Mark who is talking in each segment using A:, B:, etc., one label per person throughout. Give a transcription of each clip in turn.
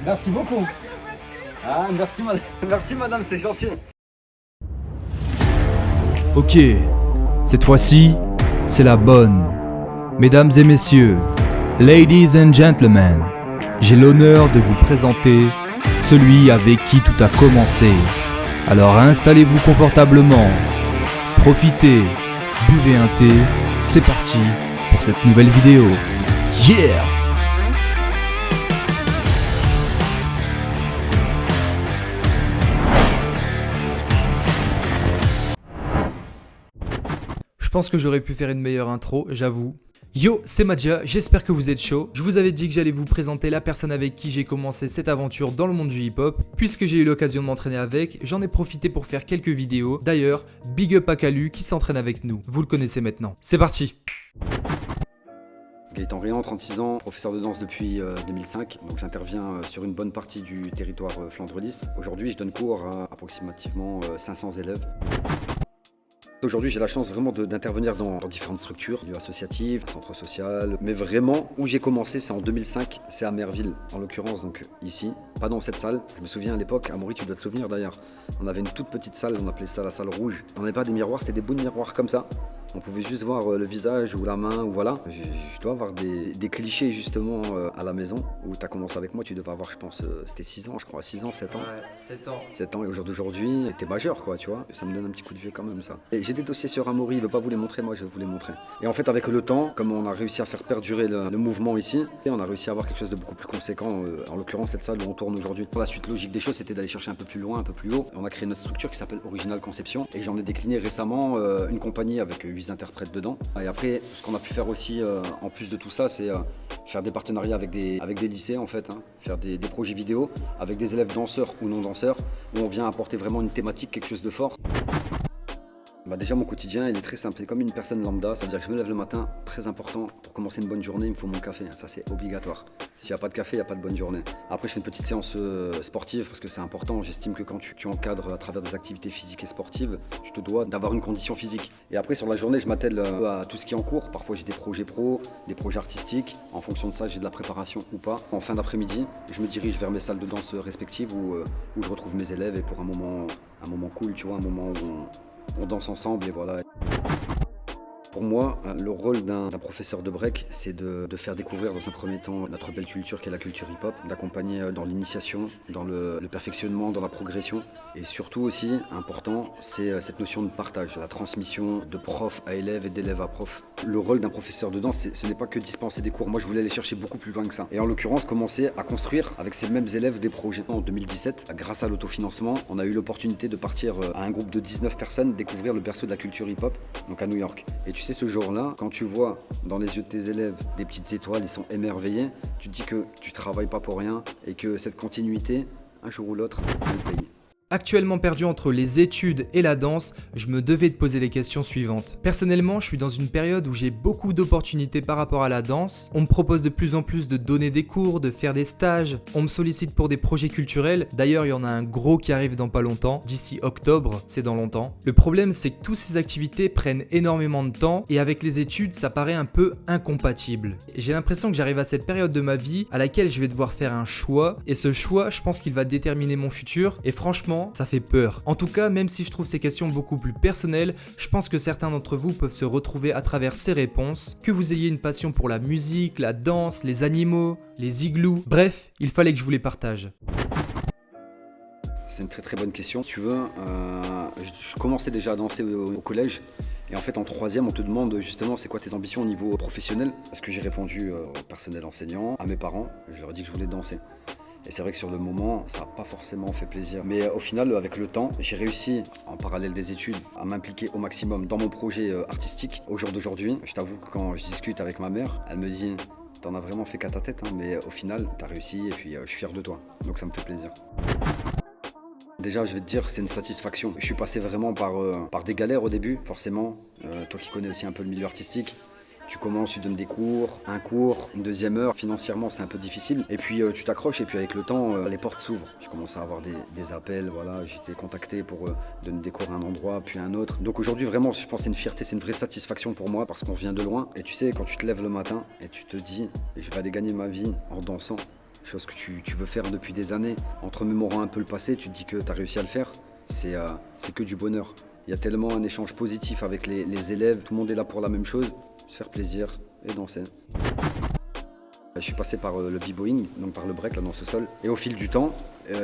A: Merci beaucoup. Ah, merci, merci madame, c'est gentil.
B: Ok, cette fois-ci, c'est la bonne. Mesdames et messieurs, ladies and gentlemen, j'ai l'honneur de vous présenter celui avec qui tout a commencé. Alors installez-vous confortablement, profitez, buvez un thé, c'est parti pour cette nouvelle vidéo. Yeah! Je pense que j'aurais pu faire une meilleure intro, j'avoue. Yo, c'est Madja, j'espère que vous êtes chaud. Je vous avais dit que j'allais vous présenter la personne avec qui j'ai commencé cette aventure dans le monde du hip-hop. Puisque j'ai eu l'occasion de m'entraîner avec, j'en ai profité pour faire quelques vidéos. D'ailleurs, big up à Kalu qui s'entraîne avec nous. Vous le connaissez maintenant. C'est parti!
C: Gaëtan Riant, 36 ans, professeur de danse depuis 2005, donc j'interviens sur une bonne partie du territoire Flandre 10. Aujourd'hui, je donne cours à approximativement 500 élèves. Aujourd'hui, j'ai la chance vraiment d'intervenir dans différentes structures, lieux associatifs, centres social, mais vraiment où j'ai commencé, c'est en 2005, c'est à Merville, en l'occurrence, donc ici, pas dans cette salle. Je me souviens à l'époque, Amaury, tu dois te souvenir d'ailleurs, on avait une toute petite salle, on appelait ça la salle rouge. On n'avait pas des miroirs, c'était des bouts de miroirs comme ça. On pouvait juste voir le visage ou la main, ou voilà. Je dois avoir des clichés justement à la maison où tu as commencé avec moi. Tu devais avoir, je pense, c'était 6 ans, je crois, 6 ans, 7 ans.
B: Ouais, 7 ans.
C: 7 ans, et aujourd'hui, t'es majeur, quoi, tu vois. Ça me donne un petit coup de vieux quand même, ça. Et j'ai des dossiers sur Amaury, il veut pas vous les montrer, moi je vais vous les montrer. Et en fait, avec le temps, comme on a réussi à faire perdurer le mouvement ici, et on a réussi à avoir quelque chose de beaucoup plus conséquent, en l'occurrence cette salle où on tourne aujourd'hui. La suite logique des choses, c'était d'aller chercher un peu plus loin, un peu plus haut. On a créé notre structure qui s'appelle Original Conception, et j'en ai décliné récemment une compagnie avec 8 interprètes dedans. Et après, ce qu'on a pu faire aussi, en plus de tout ça, c'est faire des partenariats avec des lycées, en fait, hein, faire des projets vidéo avec des élèves danseurs ou non danseurs, où on vient apporter vraiment une thématique, quelque chose de fort. Bah déjà, mon quotidien, il est très simple. C'est comme une personne lambda, ça veut dire que je me lève le matin, très important. Pour commencer une bonne journée, il me faut mon café. Ça, c'est obligatoire. S'il n'y a pas de café, il n'y a pas de bonne journée. Après, je fais une petite séance sportive parce que c'est important. J'estime que quand tu encadres à travers des activités physiques et sportives, tu te dois d'avoir une condition physique. Et après, sur la journée, je m'attelle à tout ce qui est en cours. Parfois, j'ai des projets pro, des projets artistiques. En fonction de ça, j'ai de la préparation ou pas. En fin d'après-midi, je me dirige vers mes salles de danse respectives où je retrouve mes élèves et pour un moment cool, tu vois, un moment où on danse ensemble et voilà. Pour moi, le rôle d'un professeur de break, c'est de faire découvrir dans un premier temps notre belle culture qui est la culture hip-hop, d'accompagner dans l'initiation, dans le perfectionnement, dans la progression. Et surtout aussi, important, c'est cette notion de partage, la transmission de prof à élève et d'élève à prof. Le rôle d'un professeur de danse, ce n'est pas que dispenser des cours. Moi, je voulais aller chercher beaucoup plus loin que ça. Et en l'occurrence, commencer à construire avec ces mêmes élèves des projets. En 2017, grâce à l'autofinancement, on a eu l'opportunité de partir à un groupe de 19 personnes découvrir le berceau de la culture hip-hop, donc à New York. Et tu sais, ce jour-là, quand tu vois dans les yeux de tes élèves des petites étoiles, ils sont émerveillés, tu te dis que tu travailles pas pour rien et que cette continuité, un jour ou l'autre, elle paye.
B: Actuellement perdu entre les études et la danse, je me devais de poser les questions suivantes. Personnellement, je suis dans une période où j'ai beaucoup d'opportunités par rapport à la danse. On me propose de plus en plus de donner des cours, de faire des stages. On me sollicite pour des projets culturels. D'ailleurs, il y en a un gros qui arrive dans pas longtemps. D'ici octobre, c'est dans longtemps. Le problème, c'est que toutes ces activités prennent énormément de temps et avec les études, ça paraît un peu incompatible. J'ai l'impression que j'arrive à cette période de ma vie à laquelle je vais devoir faire un choix. Et ce choix, je pense qu'il va déterminer mon futur. Et franchement, ça fait peur. En tout cas, même si je trouve ces questions beaucoup plus personnelles, je pense que certains d'entre vous peuvent se retrouver à travers ces réponses. Que vous ayez une passion pour la musique, la danse, les animaux, les igloos, bref, il fallait que je vous les partage.
C: C'est une très très bonne question. Si tu veux, je commençais déjà à danser au collège. Et en fait, en troisième, on te demande justement c'est quoi tes ambitions au niveau professionnel. Parce que j'ai répondu au personnel enseignant, à mes parents, je leur ai dit que je voulais danser. Et c'est vrai que sur le moment, ça n'a pas forcément fait plaisir. Mais au final, avec le temps, j'ai réussi, en parallèle des études, à m'impliquer au maximum dans mon projet artistique. Au jour d'aujourd'hui, je t'avoue que quand je discute avec ma mère, elle me dit « T'en as vraiment fait qu'à ta tête, hein, mais au final, t'as réussi et puis je suis fier de toi. » Donc ça me fait plaisir. Déjà, je vais te dire, c'est une satisfaction. Je suis passé vraiment par des galères au début, forcément. Toi qui connais aussi un peu le milieu artistique. Tu commences, tu donnes des cours, un cours, une deuxième heure. Financièrement, c'est un peu difficile. Et puis, tu t'accroches et puis avec le temps, les portes s'ouvrent. Tu commences à avoir des appels. Voilà, j'ai été contacté pour donner des cours à un endroit, puis à un autre. Donc aujourd'hui, vraiment, je pense que c'est une fierté, c'est une vraie satisfaction pour moi parce qu'on vient de loin. Et tu sais, quand tu te lèves le matin et tu te dis, je vais aller gagner ma vie en dansant. chose que tu veux faire depuis des années. En te remémorant un peu le passé, tu te dis que tu as réussi à le faire, c'est que du bonheur. Il y a tellement un échange positif avec les élèves, tout le monde est là pour la même chose, se faire plaisir et danser. Je suis passé par le b-boying, donc par le break, la danse au sol. Et au fil du temps,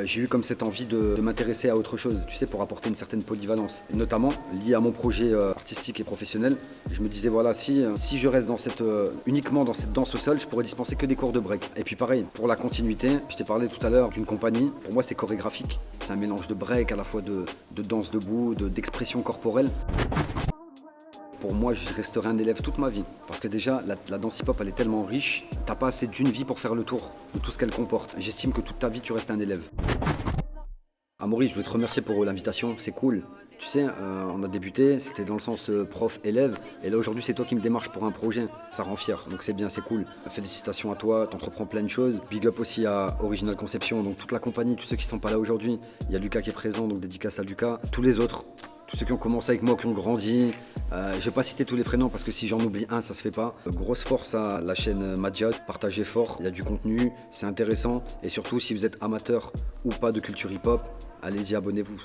C: j'ai eu comme cette envie de m'intéresser à autre chose, tu sais, pour apporter une certaine polyvalence. Et notamment, lié à mon projet artistique et professionnel, je me disais, voilà, si je reste uniquement dans cette danse au sol, je pourrais dispenser que des cours de break. Et puis pareil, pour la continuité, je t'ai parlé tout à l'heure d'une compagnie. Pour moi, c'est chorégraphique. C'est un mélange de break, à la fois de danse debout, d'expression corporelle. Pour moi, je resterai un élève toute ma vie. Parce que déjà, la danse hip-hop, elle est tellement riche, t'as pas assez d'une vie pour faire le tour de tout ce qu'elle comporte. J'estime que toute ta vie, tu restes un élève. Amaury, je voulais te remercier pour l'invitation, c'est cool. Tu sais, on a débuté, c'était dans le sens prof-élève, et là aujourd'hui c'est toi qui me démarches pour un projet. Ça rend fier, donc c'est bien, c'est cool. Félicitations à toi, t'entreprends plein de choses. Big up aussi à Original Conception, donc toute la compagnie, tous ceux qui sont pas là aujourd'hui. Il y a Lucas qui est présent, donc dédicace à Lucas. Tous les autres, tous ceux qui ont commencé avec moi, qui ont grandi. Je vais pas citer tous les prénoms parce que si j'en oublie un, ça se fait pas. Grosse force à la chaîne Madja, partagez fort, il y a du contenu, c'est intéressant. Et surtout, si vous êtes amateur ou pas de culture hip-hop, allez-y, abonnez-vous.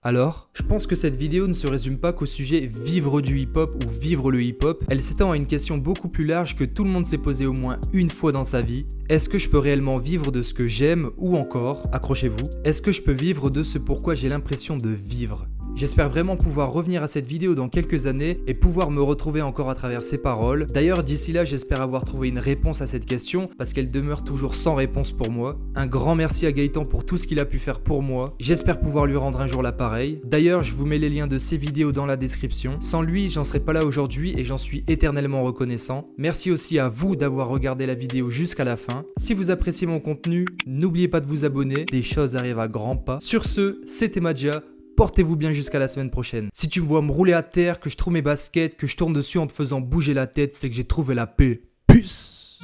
B: Alors, je pense que cette vidéo ne se résume pas qu'au sujet vivre du hip-hop ou vivre le hip-hop, elle s'étend à une question beaucoup plus large que tout le monde s'est posé au moins une fois dans sa vie. Est-ce que je peux réellement vivre de ce que j'aime ou encore, accrochez-vous, est-ce que je peux vivre de ce pourquoi j'ai l'impression de vivre ? J'espère vraiment pouvoir revenir à cette vidéo dans quelques années et pouvoir me retrouver encore à travers ces paroles. D'ailleurs, d'ici là, j'espère avoir trouvé une réponse à cette question parce qu'elle demeure toujours sans réponse pour moi. Un grand merci à Gaëtan pour tout ce qu'il a pu faire pour moi. J'espère pouvoir lui rendre un jour l'appareil. D'ailleurs, je vous mets les liens de ses vidéos dans la description. Sans lui, j'en serais pas là aujourd'hui et j'en suis éternellement reconnaissant. Merci aussi à vous d'avoir regardé la vidéo jusqu'à la fin. Si vous appréciez mon contenu, n'oubliez pas de vous abonner. Des choses arrivent à grands pas. Sur ce, c'était Madja. Portez-vous bien jusqu'à la semaine prochaine. Si tu me vois me rouler à terre, que je trouve mes baskets, que je tourne dessus en te faisant bouger la tête, c'est que j'ai trouvé la paix. Peace.